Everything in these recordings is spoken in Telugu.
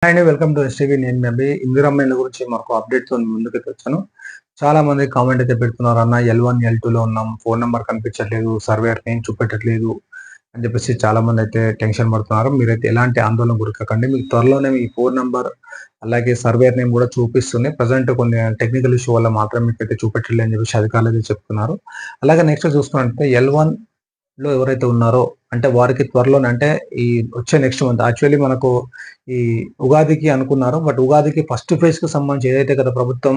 హాయ్ అండి, వెల్కమ్ టు ఎస్టీవీ. నేను మీ అబ్బాయి. ఇందిరమ్మ ఇళ్ళ గురించి మరొక అప్డేట్‌తో ముందుకైతే వచ్చాను. చాలా మంది కామెంట్ అయితే పెడుతున్నారు. అన్న L1, L2లో ఉన్నాం. ఫోన్ నంబర్ కనిపించట్లేదు. సర్వేయర్ నేమ్ చూపెట్టట్లేదు అని చెప్పేసి చాలా మంది అయితే టెన్షన్ పడుతున్నారు. మీరైతే ఎలాంటి ఆందోళన గురకకండి. మీకు త్వరలోనే మీ ఫోన్ నంబర్ అలాగే సర్వేయర్ నేమ్ కూడా చూపిస్తుంది. ప్రెజెంట్ కొన్ని టెక్నికల్ ఇష్యూ వల్ల మాత్రం మీకైతే చూపెట్టట్లేదు అని చెప్పేసి అధికారులు అయితే చెప్తున్నారు. అలాగే నెక్స్ట్ చూసుకున్నట్లయితే L1 లో ఎవరైతే ఉన్నారో అంటే వారికి త్వరలోనే అంటే ఈ వచ్చే నెక్స్ట్ మంత్ యాక్చువల్లీ మనకు ఈ ఉగాదికి అనుకున్నారు. బట్ ఉగాదికి ఫస్ట్ ఫేజ్‌కి సంబంధించి ఏదైతే గత ప్రభుత్వం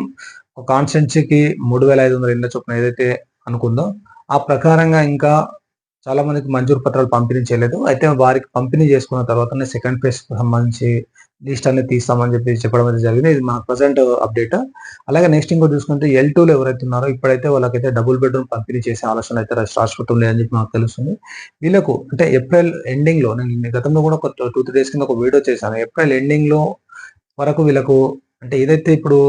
ఒక కాన్స్టిట్యున్సీకి 3,500 ఇళ్ల చొప్పున ఏదైతే అనుకుందో, ఆ ప్రకారంగా ఇంకా చాలా మందికి మంజూరు పత్రాలు పంపిణీ చేయలేదు. అయితే వారికి పంపిణీ చేసుకున్న తర్వాతనే సెకండ్ ఫేజ్‌కి సంబంధించి లిస్ట్ అనేది తీస్తామని చెప్పి చెప్పడం అయితే జరిగింది. ఇది మన ప్రెజెంట్ అప్డేట్. అలాగే నెక్స్ట్ ఇంకోటి చూసుకుంటే L2లో ఎవరైతే ఉన్నారో ఇప్పుడైతే వాళ్ళకైతే డబుల్ బెడ్‌రూమ్ పంపిణీ చేసే ఆలోచన అయితే రాష్ట్రపతి లేదని చెప్పి నాకు తెలుస్తుంది. వీళ్ళకు అంటే ఏప్రిల్ ఎండింగ్‌లో నేను గతంలో కూడా ఒక 2, 3 డేస్ కింద ఒక వీడియో చేశాను. ఏప్రిల్ ఎండింగ్‌లో వరకు వీళ్ళకు అంటే ఏదైతే ఇప్పుడు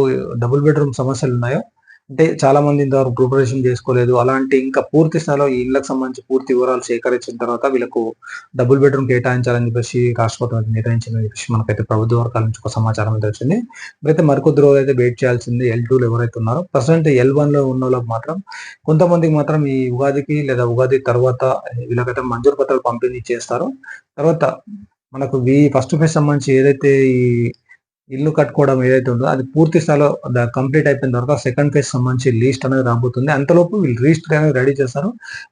డబుల్ బెడ్‌రూమ్ సమస్యలున్నాయో, అంటే చాలా మంది ఇంతవరకు ప్రిపరేషన్ చేసుకోలేదు. అలాంటి ఇంకా పూర్తి స్థాయిలో ఈ ఇళ్ళకి సంబంధించి పూర్తి వివరాలు సేకరించిన తర్వాత వీళ్ళకు డబుల్ బెడ్‌రూమ్ కేటాయించాలని చెప్పేసి రాష్ట్ర ప్రభుత్వం నిర్ణయించిందని చెప్పేసి మనకైతే ప్రభుత్వ వర్గాల నుంచి ఒక సమాచారం అయితే వచ్చింది. ఇప్పుడైతే మరికొద్ది రోజులైతే వెయిట్ చేయాల్సింది. L2లో ఎవరైతే ఉన్నారో ప్రెజెంట్ L1లో ఉన్నోళ్ళకి మాత్రం కొంతమందికి మాత్రం ఈ ఉగాదికి లేదా ఉగాది తర్వాత వీళ్ళకైతే మంజూరు పత్రాలు పంపిణీ చేస్తారు. తర్వాత మనకు ఫస్ట్ ఫేజ్ సంబంధించి ఏదైతే ఈ ఇల్లు కట్టుకోవడం ఏదైతే ఉందో అది పూర్తి స్థాయిలో కంప్లీట్ అయిపోయిన తర్వాత సెకండ్ ఫేజ్ సంబంధించి లిస్ట్ అనేది రాబోతుంది. అంతలోపు వీళ్ళు రిజిస్టర్ అనేది రెడీ చేస్తారు.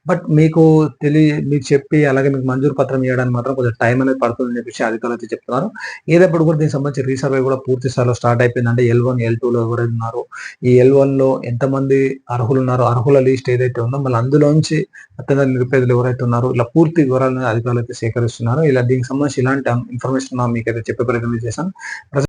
బట్ మీకు చెప్పి అలాగే మీకు మంజూరు పత్రం ఇవ్వడానికి మాత్రం కొంచెం టైం అనేది పడుతుందని చెప్పేసి అధికారులు అయితే చెప్తున్నారు. ఏదప్పుడు కూడా దీనికి సంబంధించి రీసర్వే కూడా పూర్తి స్థాయిలో స్టార్ట్ అయిపోయింది. అంటే L1, L2లో ఎవరైతే ఉన్నారో ఈ L1లో ఎంతమంది అర్హులున్నారో అర్హుల లిస్ట్ ఏదైతే ఉందో మళ్ళీ అందులోంచి అత్యంత నిరుపేదలు ఎవరైతే ఉన్నారో ఇలా పూర్తి వివరాలను అధికారులు అయితే సేకరిస్తున్నారు. ఇలా దీనికి సంబంధించి ఇలాంటి ఇన్ఫర్మేషన్ మీకైతే చెప్పే ప్రయత్నం చేశాను.